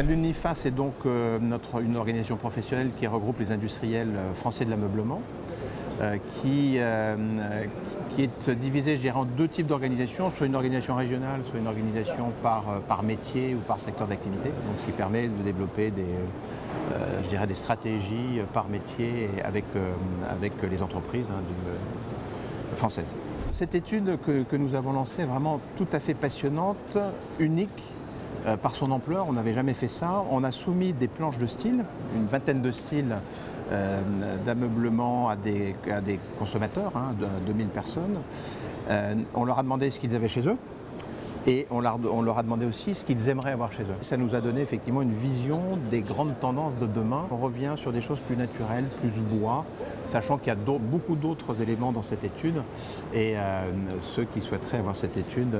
L'UNIFA, c'est donc une organisation professionnelle qui regroupe les industriels français de l'ameublement, qui est divisée, je dirais, en deux types d'organisations, soit une organisation régionale, soit une organisation par métier ou par secteur d'activité, donc ce qui permet de développer je dirais des stratégies par métier et avec les entreprises françaises. Cette étude que nous avons lancée est vraiment tout à fait passionnante, unique, par son ampleur. On n'avait jamais fait ça. On a soumis des planches de style, une vingtaine de styles d'ameublement à des consommateurs, de 2000 personnes. On leur a demandé ce qu'ils avaient chez eux et on leur a demandé aussi ce qu'ils aimeraient avoir chez eux. Ça nous a donné effectivement une vision des grandes tendances de demain. On revient sur des choses plus naturelles, plus bois, sachant qu'il y a beaucoup d'autres éléments dans cette étude et ceux qui souhaiteraient avoir cette étude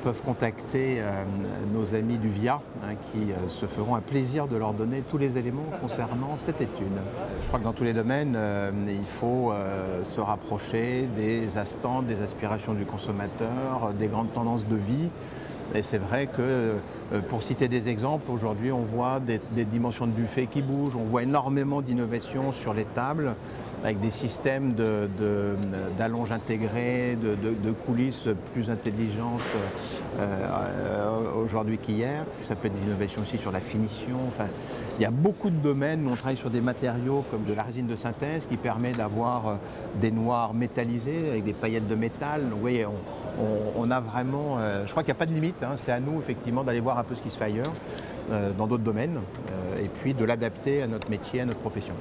peuvent contacter nos amis du VIA qui se feront un plaisir de leur donner tous les éléments concernant cette étude. Je crois que dans tous les domaines, il faut se rapprocher des attentes, des aspirations du consommateur, des grandes tendances de vie. Et c'est vrai que, pour citer des exemples, aujourd'hui on voit des dimensions de buffet qui bougent, on voit énormément d'innovations sur les tables, avec des systèmes d'allonges intégrées, de coulisses plus intelligentes aujourd'hui qu'hier. Ça peut être des innovations aussi sur la finition. Enfin, il y a beaucoup de domaines où on travaille sur des matériaux comme de la résine de synthèse qui permet d'avoir des noirs métallisés avec des paillettes de métal. Donc, vous voyez, on a vraiment, je crois qu'il n'y a pas de limite, c'est à nous effectivement d'aller voir un peu ce qui se fait ailleurs, dans d'autres domaines, et puis de l'adapter à notre métier, à notre profession.